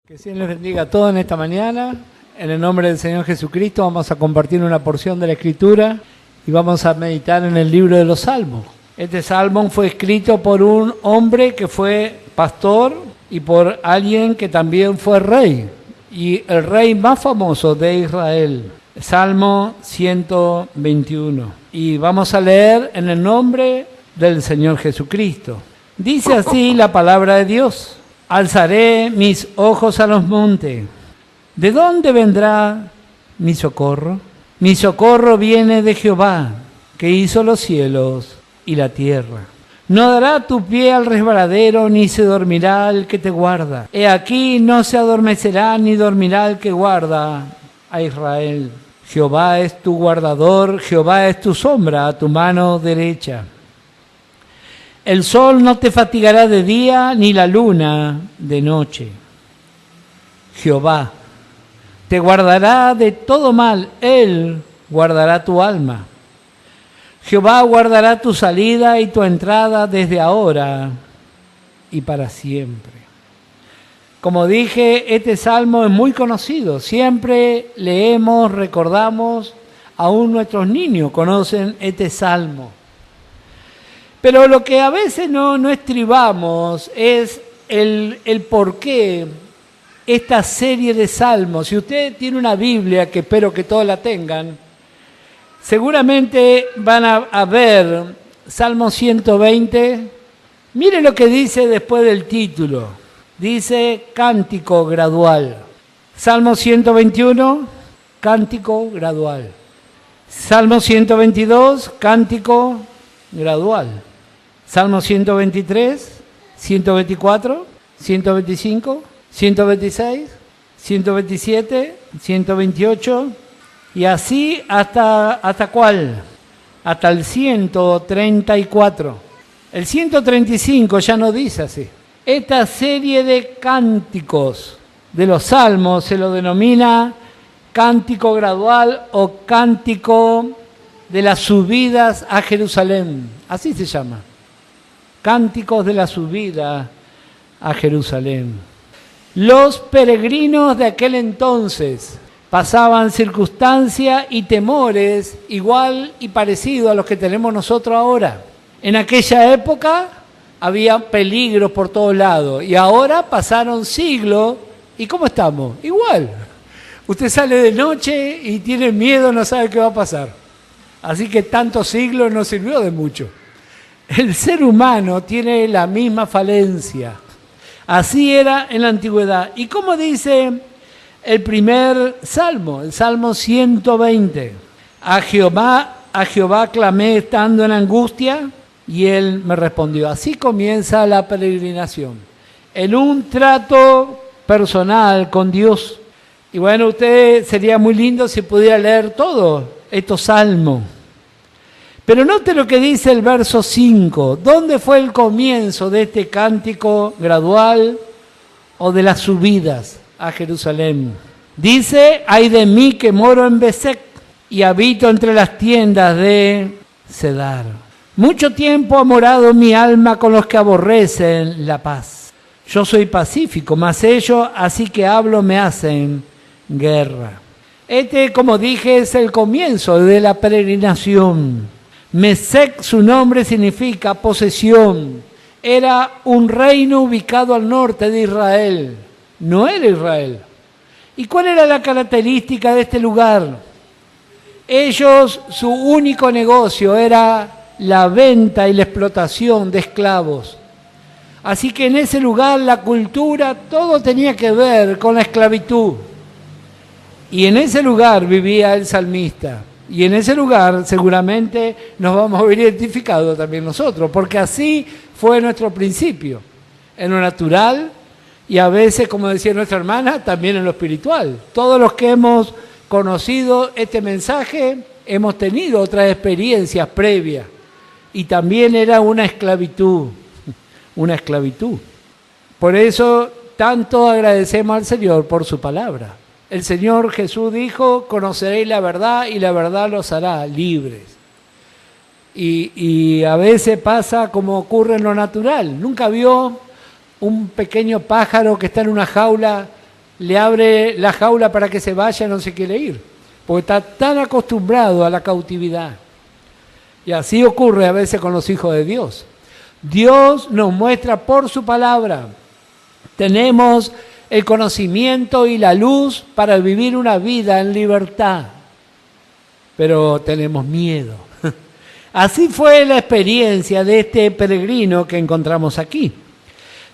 Que el Señor les bendiga a todos en esta mañana. En el nombre del Señor Jesucristo vamos a compartir una porción de la Escritura y vamos a meditar en el libro de los Salmos. Este salmo fue escrito por un hombre que fue pastor y por alguien que también fue rey, y el rey más famoso de Israel, Salmo 121. Y vamos a leer en el nombre del Señor Jesucristo. Dice así la palabra de Dios: alzaré mis ojos a los montes. ¿De dónde vendrá mi socorro? Mi socorro viene de Jehová, que hizo los cielos y la tierra. No dará tu pie al resbaladero, ni se dormirá el que te guarda. He aquí, no se adormecerá ni dormirá el que guarda a Israel. Jehová es tu guardador, Jehová es tu sombra a tu mano derecha. El sol no te fatigará de día, ni la luna de noche. Jehová te guardará de todo mal, Él guardará tu alma. Jehová guardará tu salida y tu entrada desde ahora y para siempre. Como dije, este salmo es muy conocido. Siempre leemos, recordamos, aún nuestros niños conocen este salmo. Pero lo que a veces no estribamos es el por qué esta serie de salmos. Si usted tiene una Biblia, que espero que todos la tengan, seguramente van a ver Salmo 120. Mire lo que dice después del título. Dice cántico gradual. Salmo 121, cántico gradual. Salmo 122, cántico gradual. Salmo 123, 124, 125, 126, 127, 128 y así hasta ¿cuál? Hasta el 134. El 135 ya no dice así. Esta serie de cánticos de los salmos se lo denomina cántico gradual o cántico de las subidas a Jerusalén. Así se llama. Cánticos de la subida a Jerusalén. Los peregrinos de aquel entonces pasaban circunstancias y temores igual y parecido a los que tenemos nosotros ahora. En aquella época había peligros por todos lados y ahora pasaron siglos y ¿cómo estamos? Igual. Usted sale de noche y tiene miedo, no sabe qué va a pasar. Así que tantos siglos no sirvió de mucho. El ser humano tiene la misma falencia. Así era en la antigüedad. ¿Y cómo dice el primer salmo? El Salmo 120. A Jehová clamé estando en angustia y Él me respondió. Así comienza la peregrinación. En un trato personal con Dios. Y bueno, usted sería muy lindo si pudiera leer todos estos salmos. Pero note lo que dice el verso 5. ¿Dónde fue el comienzo de este cántico gradual o de las subidas a Jerusalén? Dice: ay de mí que moro en Besek y habito entre las tiendas de Cedar. Mucho tiempo ha morado mi alma con los que aborrecen la paz. Yo soy pacífico, mas ellos, así que hablo, me hacen guerra. Este, como dije, es el comienzo de la peregrinación. Mesec, su nombre significa posesión. Era un reino ubicado al norte de Israel. No era Israel. ¿Y cuál era la característica de este lugar? Ellos, su único negocio era la venta y la explotación de esclavos. Así que en ese lugar la cultura, todo tenía que ver con la esclavitud. Y en ese lugar vivía el salmista. Y en ese lugar seguramente nos vamos a ver identificados también nosotros, porque así fue nuestro principio, en lo natural y a veces, como decía nuestra hermana, también en lo espiritual. Todos los que hemos conocido este mensaje hemos tenido otras experiencias previas y también era una esclavitud, una esclavitud. Por eso tanto agradecemos al Señor por su palabra. El Señor Jesús dijo: conoceréis la verdad y la verdad los hará libres. Y a veces pasa como ocurre en lo natural. ¿Nunca vio un pequeño pájaro que está en una jaula le abre la jaula para que se vaya, no se quiere ir, porque está tan acostumbrado a la cautividad. Y así ocurre a veces con los hijos de Dios. Dios nos muestra por su palabra. Tenemos el conocimiento y la luz para vivir una vida en libertad, pero tenemos miedo. Así fue la experiencia de este peregrino que encontramos aquí.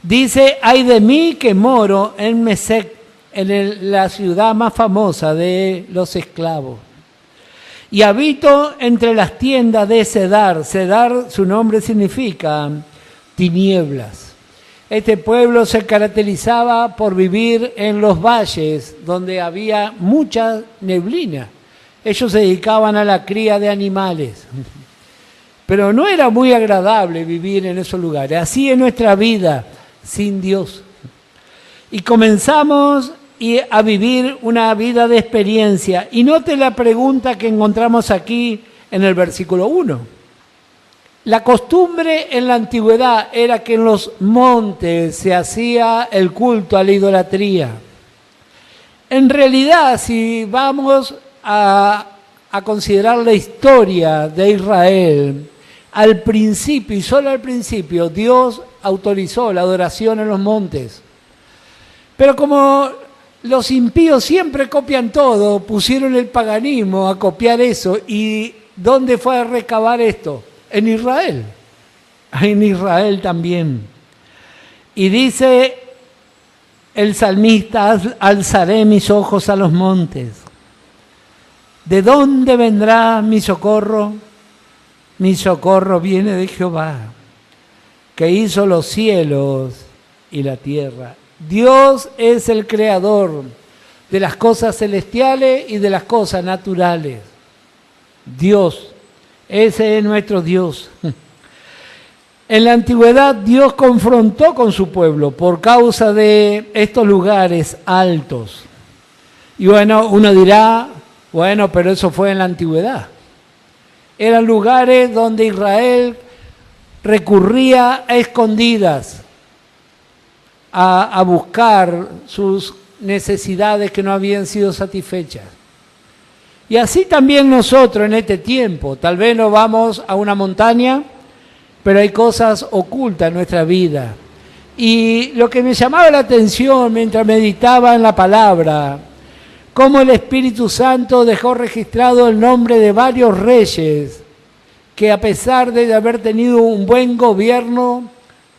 Dice, ay de mí que moro en Mesec, la ciudad más famosa de los esclavos. Y habito entre las tiendas de Cedar. Cedar, su nombre significa tinieblas. Este pueblo se caracterizaba por vivir en los valles donde había mucha neblina. Ellos se dedicaban a la cría de animales. Pero no era muy agradable vivir en esos lugares. Así es nuestra vida sin Dios. Y comenzamos a vivir una vida de experiencia. Y note la pregunta que encontramos aquí en el versículo 1. La costumbre en la antigüedad era que en los montes se hacía el culto a la idolatría. En realidad, si vamos a considerar la historia de Israel, al principio y solo al principio, Dios autorizó la adoración en los montes. Pero como los impíos siempre copian todo, pusieron el paganismo a copiar eso. ¿Y dónde fue a recabar esto? En Israel. En Israel también. Y dice el salmista, alzaré mis ojos a los montes. ¿De dónde vendrá mi socorro? Mi socorro viene de Jehová, que hizo los cielos y la tierra. Dios es el creador de las cosas celestiales y de las cosas naturales. Dios, ese es nuestro Dios. En la antigüedad Dios confrontó con su pueblo por causa de estos lugares altos. Y bueno, uno dirá, bueno, pero eso fue en la antigüedad. Eran lugares donde Israel recurría a escondidas a buscar sus necesidades que no habían sido satisfechas. Y así también nosotros en este tiempo, tal vez nos vamos a una montaña, pero hay cosas ocultas en nuestra vida. Y lo que me llamaba la atención mientras meditaba en la palabra, cómo el Espíritu Santo dejó registrado el nombre de varios reyes que a pesar de haber tenido un buen gobierno,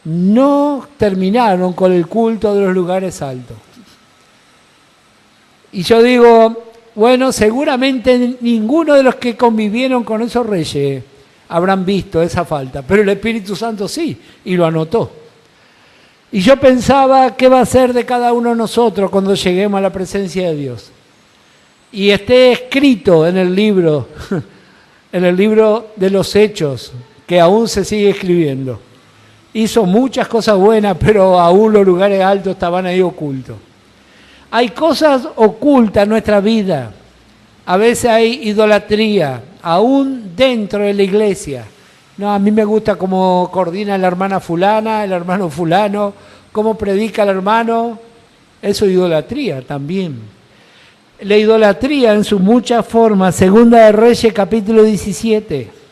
no terminaron con el culto de los lugares altos. Y yo digo, bueno, seguramente ninguno de los que convivieron con esos reyes habrán visto esa falta, pero el Espíritu Santo sí, y lo anotó. Y yo pensaba, ¿qué va a ser de cada uno de nosotros cuando lleguemos a la presencia de Dios? Y esté escrito en el libro de los Hechos, que aún se sigue escribiendo. Hizo muchas cosas buenas, pero aún los lugares altos estaban ahí ocultos. Hay cosas ocultas en nuestra vida. A veces hay idolatría, aún dentro de la iglesia. No, a mí me gusta cómo coordina la hermana fulana, el hermano fulano, cómo predica el hermano. Eso es idolatría también. La idolatría en sus muchas formas. Segunda de Reyes, capítulo 17.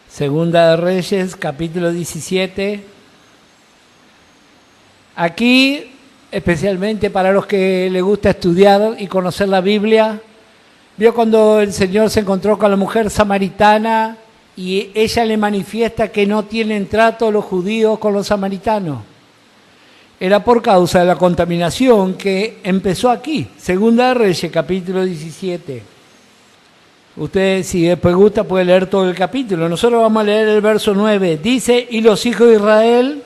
Segunda de Reyes, capítulo 17. Aquí, especialmente para los que les gusta estudiar y conocer la Biblia, vio cuando el Señor se encontró con la mujer samaritana y ella le manifiesta que no tienen trato los judíos con los samaritanos. Era por causa de la contaminación que empezó aquí. Segunda de Reyes, capítulo 17. Usted, si después gusta, puede leer todo el capítulo. Nosotros vamos a leer el verso 9. Dice, y los hijos de Israel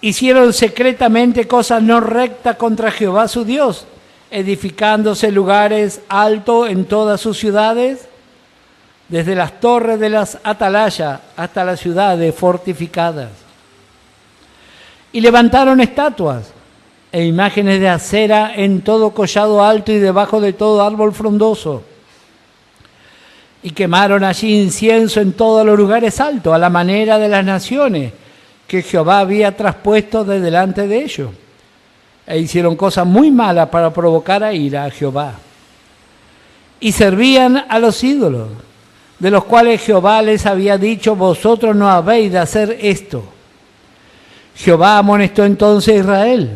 hicieron secretamente cosas no rectas contra Jehová su Dios, edificándose lugares altos en todas sus ciudades, desde las torres de las atalayas hasta las ciudades fortificadas. Y levantaron estatuas e imágenes de acera en todo collado alto y debajo de todo árbol frondoso. Y quemaron allí incienso en todos los lugares altos, a la manera de las naciones que Jehová había traspuesto de delante de ellos. e hicieron cosas muy malas para provocar a ira a Jehová. Y servían a los ídolos, de los cuales Jehová les había dicho, vosotros no habéis de hacer esto. Jehová amonestó entonces a Israel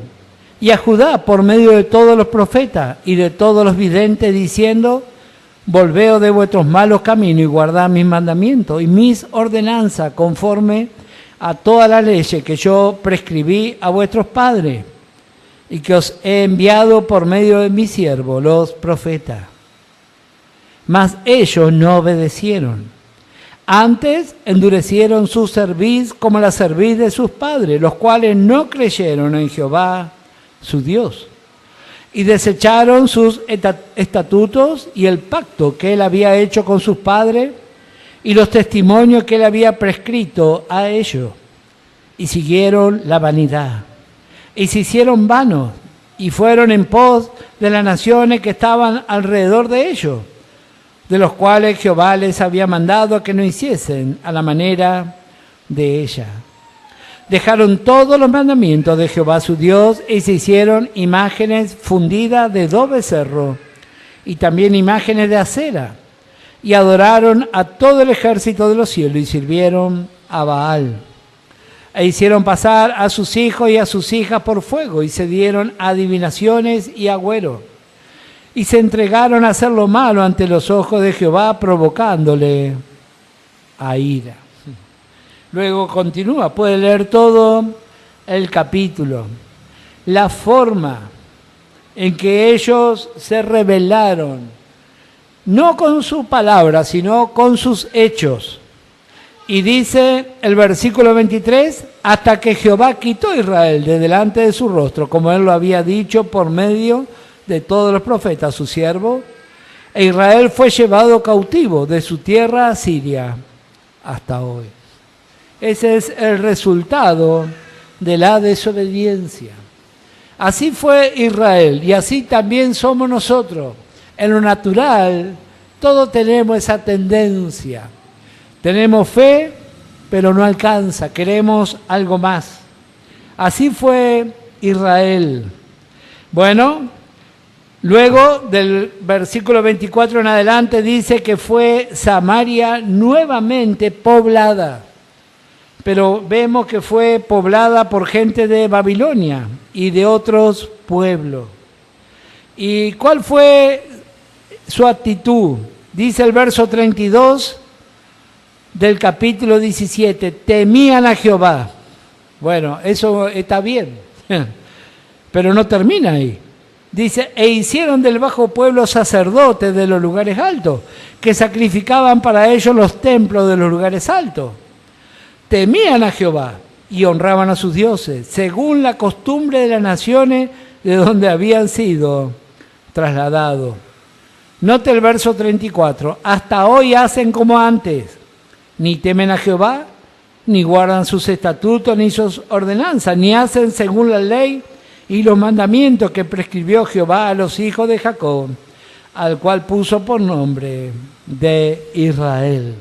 y a Judá por medio de todos los profetas y de todos los videntes, diciendo, volveos de vuestros malos caminos y guardad mis mandamientos y mis ordenanzas conforme a todas las leyes que yo prescribí a vuestros padres y que os he enviado por medio de mis siervos, los profetas. Mas ellos no obedecieron. Antes endurecieron su cerviz como la cerviz de sus padres, los cuales no creyeron en Jehová, su Dios, y desecharon sus estatutos y el pacto que él había hecho con sus padres y los testimonios que él había prescrito a ellos, y siguieron la vanidad, y se hicieron vanos, y fueron en pos de las naciones que estaban alrededor de ellos, de los cuales Jehová les había mandado que no hiciesen a la manera de ella. Dejaron todos los mandamientos de Jehová su Dios y se hicieron imágenes fundidas de 2 becerros y también imágenes de acera, y adoraron a todo el ejército de los cielos y sirvieron a Baal. E hicieron pasar a sus hijos y a sus hijas por fuego y se dieron a adivinaciones y agüeros. Y se entregaron a hacer lo malo ante los ojos de Jehová, provocándole a ira. Luego continúa, puede leer todo el capítulo. La forma en que ellos se rebelaron, no con su palabra, sino con sus hechos. Y dice el versículo 23, hasta que Jehová quitó a Israel de delante de su rostro, como él lo había dicho por medio de todos los profetas, su siervo, e Israel fue llevado cautivo de su tierra a Siria hasta hoy. Ese es el resultado de la desobediencia. Así fue Israel y así también somos nosotros. En lo natural, todos tenemos esa tendencia. Tenemos fe, pero no alcanza, queremos algo más. Así fue Israel. Bueno, luego del versículo 24 en adelante dice que fue Samaria nuevamente poblada, pero vemos que fue poblada por gente de Babilonia y de otros pueblos. ¿Y cuál fue su actitud? Dice el verso 32 del capítulo 17, temían a Jehová. Bueno, eso está bien, pero no termina ahí. Dice, e hicieron del bajo pueblo sacerdotes de los lugares altos, que sacrificaban para ellos los templos de los lugares altos. Temían a Jehová y honraban a sus dioses, según la costumbre de las naciones de donde habían sido trasladados. Note el verso 34, hasta hoy hacen como antes, ni temen a Jehová, ni guardan sus estatutos, ni sus ordenanzas, ni hacen según la ley y los mandamientos que prescribió Jehová a los hijos de Jacob, al cual puso por nombre de Israel.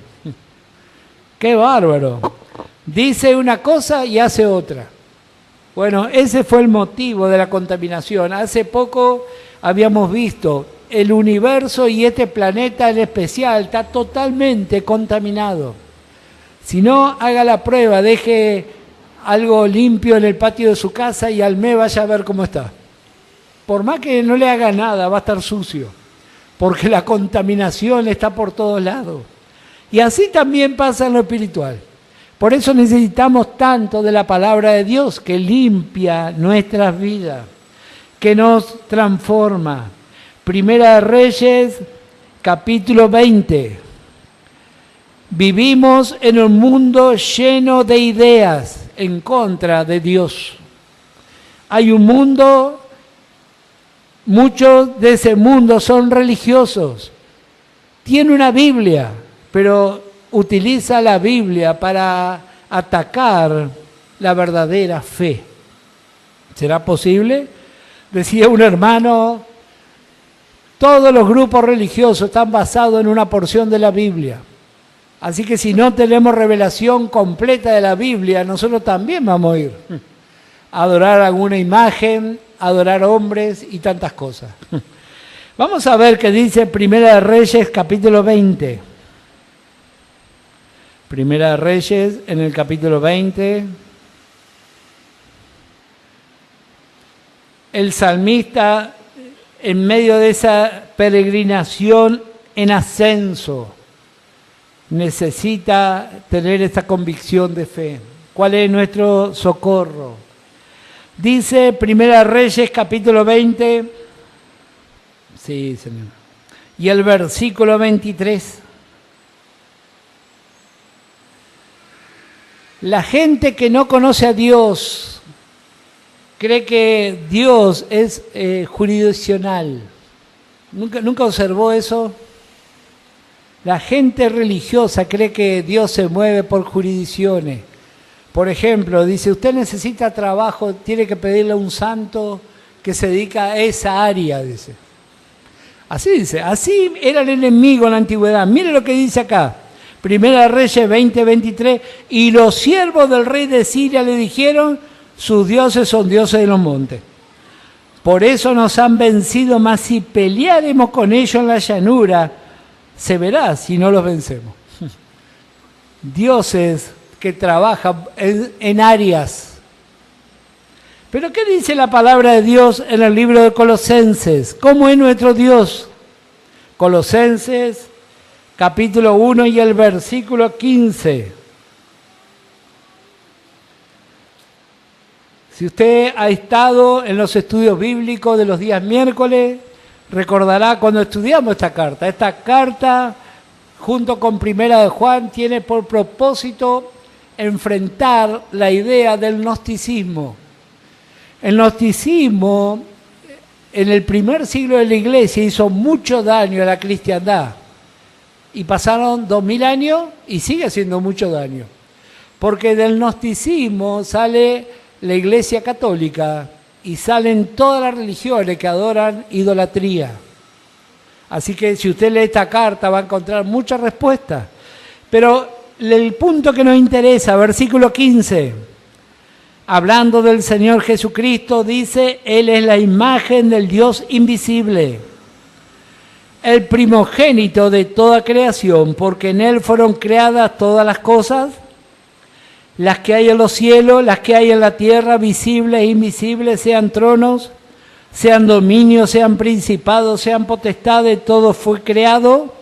¡Qué bárbaro! Dice una cosa y hace otra. Bueno, ese fue el motivo de la contaminación. Hace poco habíamos visto el universo y este planeta en especial está totalmente contaminado. Si no, haga la prueba, deje algo limpio en el patio de su casa y al mes vaya a ver cómo está. Por más que no le haga nada, va a estar sucio, porque la contaminación está por todos lados. Y así también pasa en lo espiritual. Por eso necesitamos tanto de la palabra de Dios, que limpia nuestras vidas, que nos transforma. Primera de Reyes, capítulo 20. Vivimos en un mundo lleno de ideas en contra de Dios. Hay un mundo, muchos de ese mundo son religiosos. Tiene una Biblia, pero utiliza la Biblia para atacar la verdadera fe. ¿Será posible? Decía un hermano, todos los grupos religiosos están basados en una porción de la Biblia. Así que si no tenemos revelación completa de la Biblia, nosotros también vamos a ir a adorar alguna imagen, adorar hombres y tantas cosas. Vamos a ver qué dice Primera de Reyes, capítulo 20. Primera de Reyes, en el capítulo 20. El salmista, en medio de esa peregrinación en ascenso, necesita tener esta convicción de fe. ¿Cuál es nuestro socorro? Dice Primera de Reyes, capítulo 20. Sí, Señor. Y el versículo 23. La gente que no conoce a Dios cree que Dios es jurisdiccional. ¿Nunca observó eso? La gente religiosa cree que Dios se mueve por jurisdicciones. Por ejemplo, dice, usted necesita trabajo, tiene que pedirle a un santo que se dedica a esa área, dice. Así dice, así era el enemigo en la antigüedad. Mire lo que dice acá. Primera de Reyes 20, 23. Y los siervos del rey de Siria le dijeron, sus dioses son dioses de los montes. Por eso nos han vencido, mas si peleáremos con ellos en la llanura, se verá si no los vencemos. Dioses que trabajan en áreas. Pero ¿qué dice la palabra de Dios en el libro de Colosenses? ¿Cómo es nuestro Dios? Colosenses, capítulo 1 y el versículo 15. Si usted ha estado en los estudios bíblicos de los días miércoles, recordará cuando estudiamos esta carta. Esta carta, junto con Primera de Juan, tiene por propósito enfrentar la idea del gnosticismo. El gnosticismo, en el primer siglo de la Iglesia, hizo mucho daño a la cristiandad. Y pasaron 2000 años y sigue haciendo mucho daño. Porque del gnosticismo sale la Iglesia Católica y salen todas las religiones que adoran idolatría. Así que si usted lee esta carta va a encontrar muchas respuestas. Pero el punto que nos interesa, versículo 15, hablando del Señor Jesucristo, dice, Él es la imagen del Dios invisible, el primogénito de toda creación, porque en Él fueron creadas todas las cosas, las que hay en los cielos, las que hay en la tierra, visibles e invisibles, sean tronos, sean dominios, sean principados, sean potestades, todo fue creado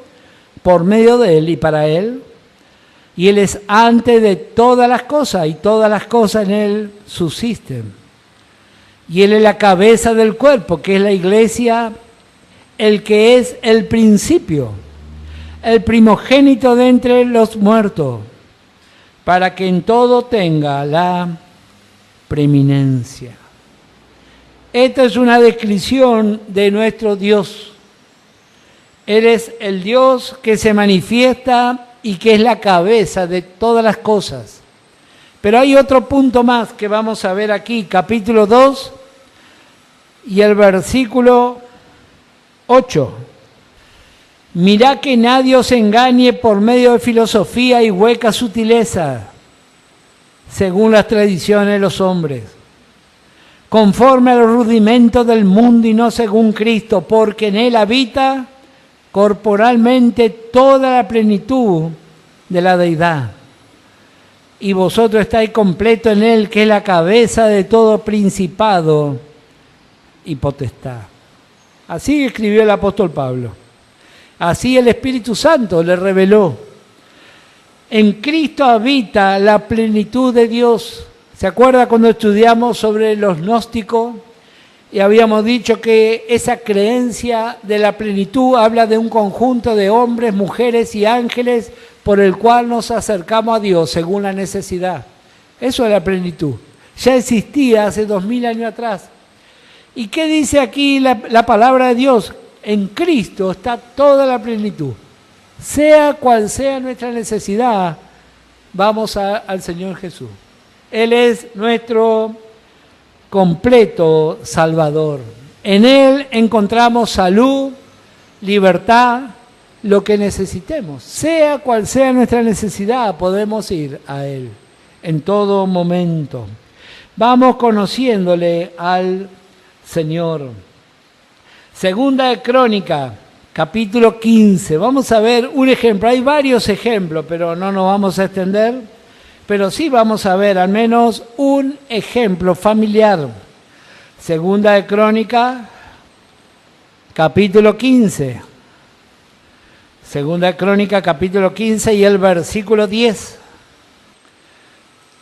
por medio de Él y para Él. Y Él es antes de todas las cosas, y todas las cosas en Él subsisten. Y Él es la cabeza del cuerpo, que es la iglesia, el que es el principio, el primogénito de entre los muertos, para que en todo tenga la preeminencia. Esta es una descripción de nuestro Dios. Él es el Dios que se manifiesta y que es la cabeza de todas las cosas. Pero hay otro punto más que vamos a ver aquí, capítulo 2 y el versículo 8. Mirá que nadie os engañe por medio de filosofía y hueca sutileza, según las tradiciones de los hombres, conforme a los rudimentos del mundo y no según Cristo, porque en Él habita corporalmente toda la plenitud de la deidad. Y vosotros estáis completos en Él, que es la cabeza de todo principado y potestad. Así escribió el apóstol Pablo. Así el Espíritu Santo le reveló. En Cristo habita la plenitud de Dios. ¿Se acuerda cuando estudiamos sobre los gnósticos? Y habíamos dicho que esa creencia de la plenitud habla de un conjunto de hombres, mujeres y ángeles por el cual nos acercamos a Dios según la necesidad. Eso es la plenitud. Ya existía hace 2000 años atrás. ¿Y qué dice aquí la palabra de Dios? En Cristo está toda la plenitud. Sea cual sea nuestra necesidad, vamos al Señor Jesús. Él es nuestro completo Salvador. En Él encontramos salud, libertad, lo que necesitemos. Sea cual sea nuestra necesidad, podemos ir a Él en todo momento. Vamos conociéndole al Señor. Segunda de Crónica, capítulo 15. Vamos a ver un ejemplo. Hay varios ejemplos, pero no nos vamos a extender. Pero sí vamos a ver al menos un ejemplo familiar. Segunda de Crónica, capítulo 15. Segunda de Crónica, capítulo 15 y el versículo 10.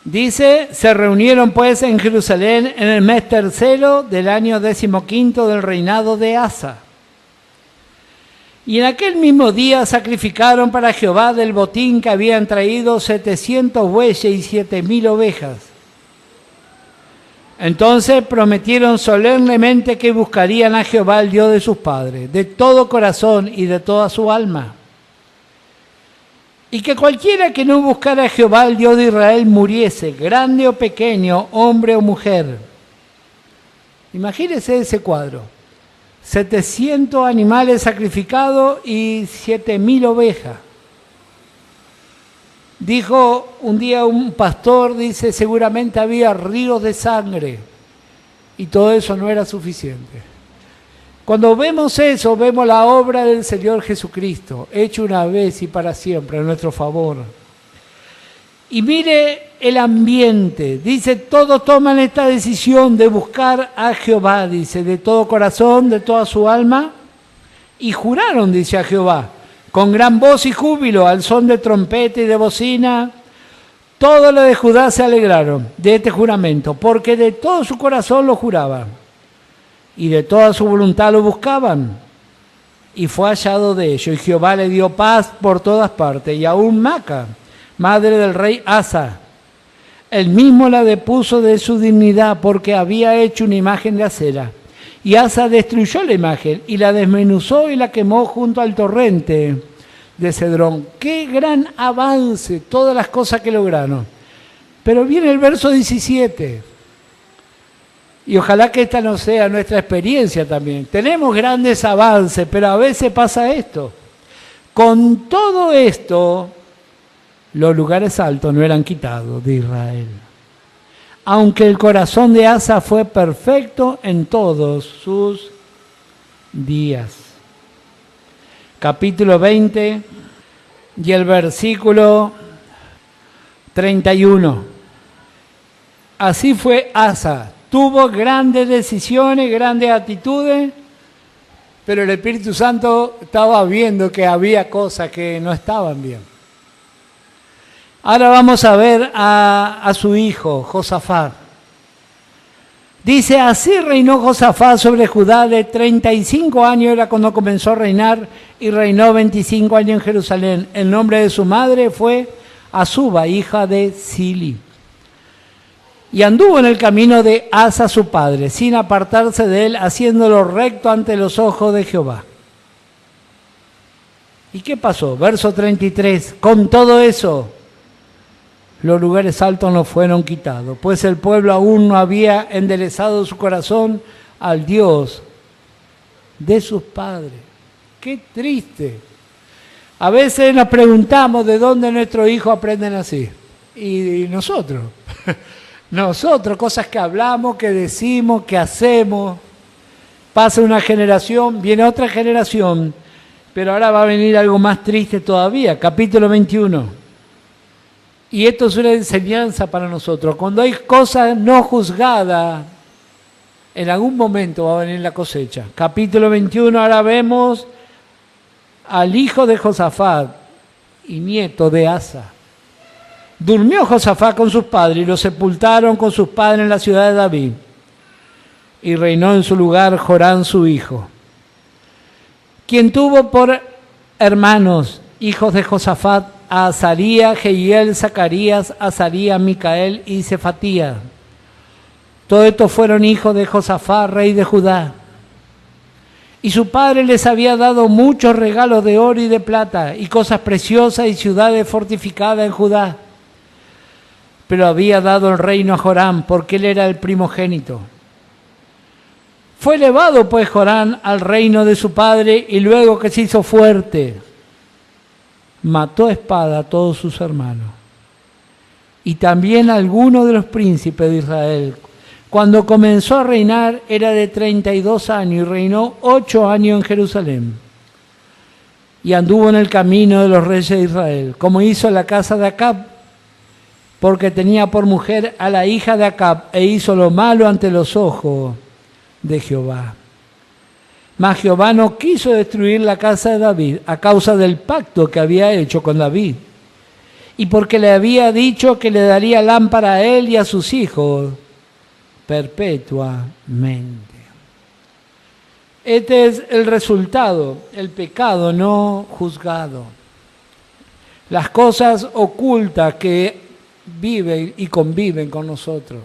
Dice, se reunieron pues en Jerusalén en el mes tercero del año 15 del reinado de Asa. Y en aquel mismo día sacrificaron para Jehová del botín que habían traído 700 bueyes y 7,000 ovejas. Entonces prometieron solemnemente que buscarían a Jehová, el Dios de sus padres, de todo corazón y de toda su alma. Y que cualquiera que no buscara a Jehová, el Dios de Israel, muriese, grande o pequeño, hombre o mujer. Imagínense ese cuadro. 700 animales sacrificados y 7,000 ovejas. Dijo un día un pastor, dice, seguramente había ríos de sangre y todo eso no era suficiente. Cuando vemos eso, vemos la obra del Señor Jesucristo, hecho una vez y para siempre a nuestro favor. Y mire el ambiente, dice, todos toman esta decisión de buscar a Jehová, dice, de todo corazón, de toda su alma, y juraron, dice, a Jehová, con gran voz y júbilo, al son de trompeta y de bocina. Todos los de Judá se alegraron de este juramento, porque de todo su corazón lo juraban, y de toda su voluntad lo buscaban, y fue hallado de ellos, y Jehová le dio paz por todas partes, y aún Maca, madre del rey Asa, él mismo la depuso de su dignidad, porque había hecho una imagen de acera. Y Asa destruyó la imagen, y la desmenuzó y la quemó junto al torrente de Cedrón. ¡Qué gran avance! Todas las cosas que lograron. Pero viene el verso 17. Y ojalá que esta no sea nuestra experiencia también. Tenemos grandes avances, pero a veces pasa esto. Con todo esto, los lugares altos no eran quitados de Israel. Aunque el corazón de Asa fue perfecto en todos sus días. Capítulo 20 y el versículo 31. Así fue Asa. Tuvo grandes decisiones, grandes actitudes, pero el Espíritu Santo estaba viendo que había cosas que no estaban bien. Ahora vamos a ver a su hijo, Josafat. Dice, así reinó Josafat sobre Judá de 35 años, era cuando comenzó a reinar, y reinó 25 años en Jerusalén. El nombre de su madre fue Azuba, hija de Sili. Y anduvo en el camino de Asa su padre, sin apartarse de él, haciéndolo recto ante los ojos de Jehová. ¿Y qué pasó? Verso 33, con todo eso, los lugares altos no fueron quitados, pues el pueblo aún no había enderezado su corazón al Dios de sus padres. ¡Qué triste! A veces nos preguntamos de dónde nuestros hijos aprenden así. Y nosotros. Nosotros, cosas que hablamos, que decimos, que hacemos. Pasa una generación, viene otra generación, pero ahora va a venir algo más triste todavía. Capítulo 21. Y esto es una enseñanza para nosotros. Cuando hay cosas no juzgadas, en algún momento va a venir la cosecha. Capítulo 21, ahora vemos al hijo de Josafat y nieto de Asa. Durmió Josafat con sus padres y lo sepultaron con sus padres en la ciudad de David. Y reinó en su lugar Jorán su hijo, quien tuvo por hermanos, hijos de Josafat, a Azarías, Jehiel, Zacarías, Azarías, Micael y Cefatías. Todos estos fueron hijos de Josafat, rey de Judá. Y su padre les había dado muchos regalos de oro y de plata, y cosas preciosas y ciudades fortificadas en Judá. Pero había dado el reino a Joram, porque él era el primogénito. Fue elevado pues Joram al reino de su padre, y luego que se hizo fuerte, mató a espada a todos sus hermanos, y también a algunos de los príncipes de Israel, Cuando comenzó a reinar era de 32 años y reinó 8 años en Jerusalén. Y anduvo en el camino de los reyes de Israel, como hizo la casa de Acab, porque tenía por mujer a la hija de Acab, e hizo lo malo ante los ojos de Jehová. Mas Jehová no quiso destruir la casa de David a causa del pacto que había hecho con David, y porque le había dicho que le daría lámpara a él y a sus hijos perpetuamente. Este es el resultado, el pecado no juzgado. Las cosas ocultas que viven y conviven con nosotros.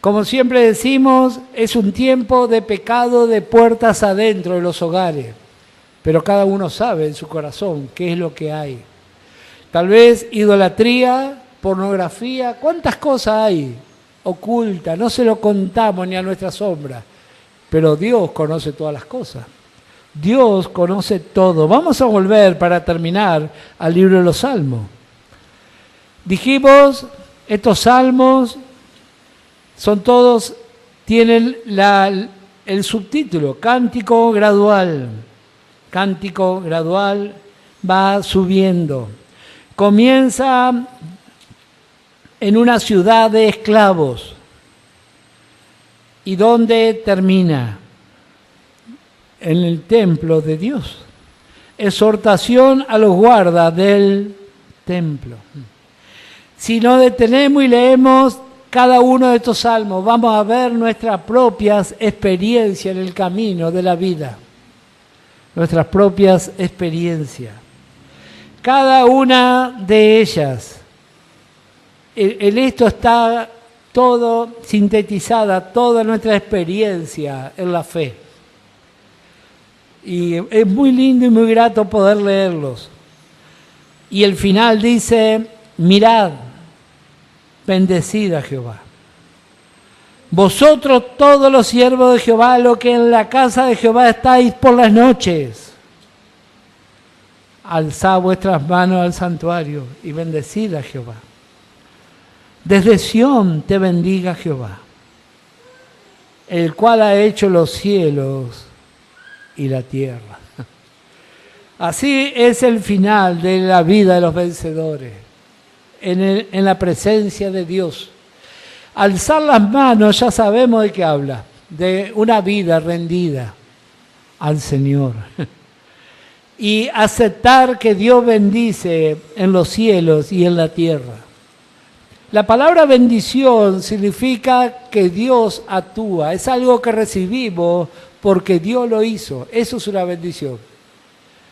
Como siempre decimos, es un tiempo de pecado de puertas adentro de los hogares, pero cada uno sabe en su corazón qué es lo que hay. Tal vez idolatría, pornografía, ¿cuántas cosas hay ocultas? No se lo contamos ni a nuestra sombra, pero Dios conoce todas las cosas. Dios conoce todo. Vamos a volver para terminar al libro de los Salmos. Dijimos, estos salmos son todos, tienen el subtítulo, cántico gradual. Cántico gradual va subiendo. Comienza en una ciudad de esclavos. ¿Y dónde termina? En el templo de Dios. Exhortación a los guardas del templo. Si nos detenemos y leemos cada uno de estos salmos, vamos a ver nuestras propias experiencias en el camino de la vida. Nuestras propias experiencias. Cada una de ellas, en esto está todo sintetizada, toda nuestra experiencia en la fe. Y es muy lindo y muy grato poder leerlos. Y el final dice, mirad, bendecid a Jehová. Vosotros todos los siervos de Jehová, los que en la casa de Jehová estáis por las noches, alzad vuestras manos al santuario y bendecid a Jehová. Desde Sión te bendiga Jehová, el cual ha hecho los cielos y la tierra. Así es el final de la vida de los vencedores, en la presencia de Dios. Alzar las manos, ya sabemos de qué habla, de una vida rendida al Señor. Y aceptar que Dios bendice en los cielos y en la tierra. La palabra bendición significa que Dios actúa, es algo que recibimos porque Dios lo hizo, eso es una bendición.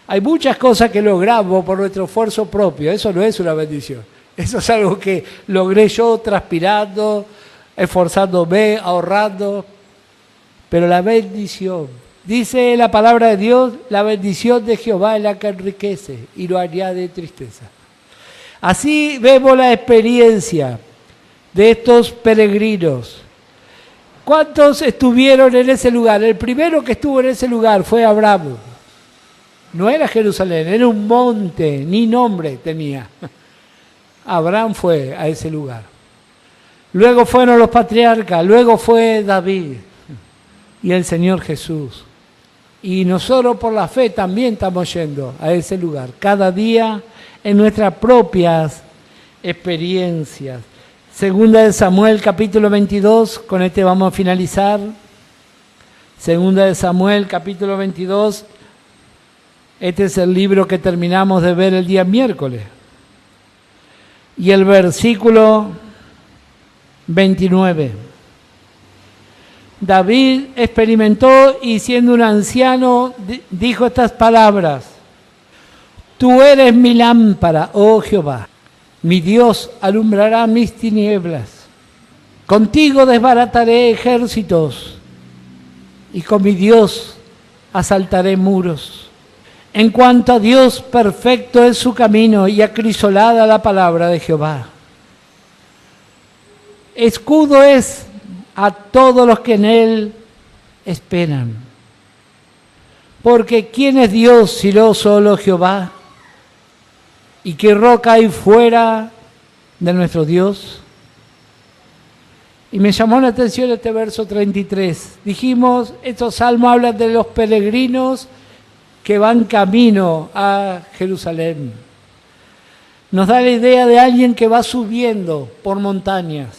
Hay muchas cosas que logramos por nuestro esfuerzo propio, eso no es una bendición, eso es algo que logré yo transpirando, esforzándome, ahorrando, pero la bendición, dice la palabra de Dios, la bendición de Jehová es la que enriquece y lo añade tristeza. Así vemos la experiencia de estos peregrinos. ¿Cuántos estuvieron en ese lugar? El primero que estuvo en ese lugar fue Abraham. No era Jerusalén, era un monte, ni nombre tenía. Abraham fue a ese lugar. Luego fueron los patriarcas, luego fue David y el Señor Jesús. Y nosotros por la fe también estamos yendo a ese lugar, cada día en nuestras propias experiencias. Segunda de Samuel, capítulo 22, con este vamos a finalizar. Segunda de Samuel, capítulo 22, este es el libro que terminamos de ver el día miércoles. Y el versículo 29. David experimentó y siendo un anciano dijo estas palabras. Tú eres mi lámpara, oh Jehová, mi Dios alumbrará mis tinieblas. Contigo desbarataré ejércitos y con mi Dios asaltaré muros. En cuanto a Dios, perfecto es su camino y acrisolada la palabra de Jehová. Escudo es a todos los que en él esperan. Porque ¿quién es Dios sino solo Jehová? ¿Y qué roca hay fuera de nuestro Dios? Y me llamó la atención este verso 33. Dijimos, estos salmos hablan de los peregrinos que van camino a Jerusalén. Nos da la idea de alguien que va subiendo por montañas.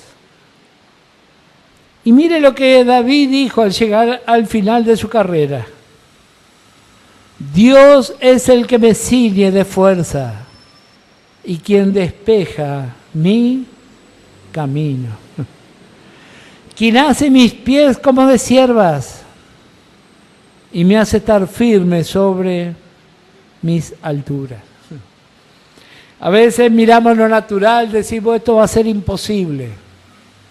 Y mire lo que David dijo al llegar al final de su carrera. Dios es el que me ciñe de fuerza y quien despeja mi camino. Quien hace mis pies como de ciervas y me hace estar firme sobre mis alturas. A veces miramos lo natural, decimos esto va a ser imposible,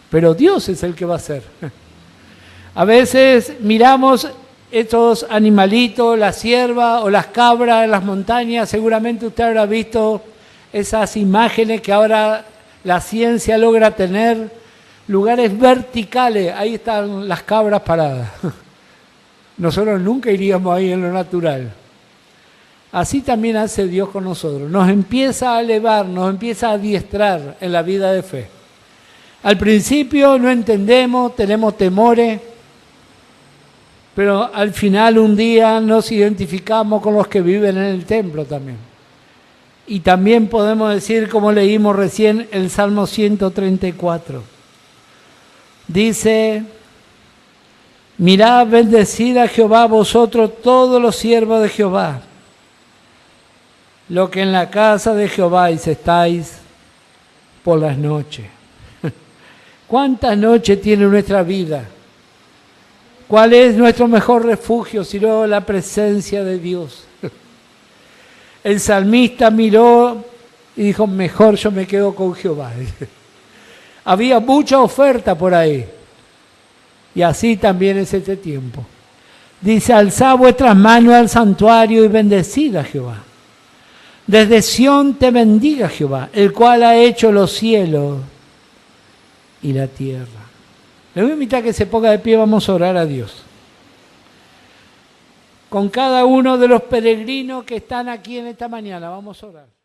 pero Dios es el que va a hacer. A veces miramos estos animalitos, la cierva o las cabras en las montañas, seguramente usted habrá visto esas imágenes que ahora la ciencia logra tener, lugares verticales, ahí están las cabras paradas. Nosotros nunca iríamos ahí en lo natural. Así también hace Dios con nosotros. Nos empieza a elevar, nos empieza a adiestrar en la vida de fe. Al principio no entendemos, tenemos temores, pero al final un día nos identificamos con los que viven en el templo también. Y también podemos decir, como leímos recién, el Salmo 134. Dice, mirad, bendecid a Jehová vosotros todos los siervos de Jehová, lo que en la casa de Jehová estáis por las noches. ¿Cuántas noches tiene nuestra vida? ¿Cuál es nuestro mejor refugio sino la presencia de Dios? El salmista miró y dijo, mejor yo me quedo con Jehová. Había mucha oferta por ahí. Y así también es este tiempo. Dice, alzad vuestras manos al santuario y bendecid a Jehová. Desde Sión te bendiga Jehová, el cual ha hecho los cielos y la tierra. Le voy a invitar a que se ponga de pie, vamos a orar a Dios. Con cada uno de los peregrinos que están aquí en esta mañana, vamos a orar.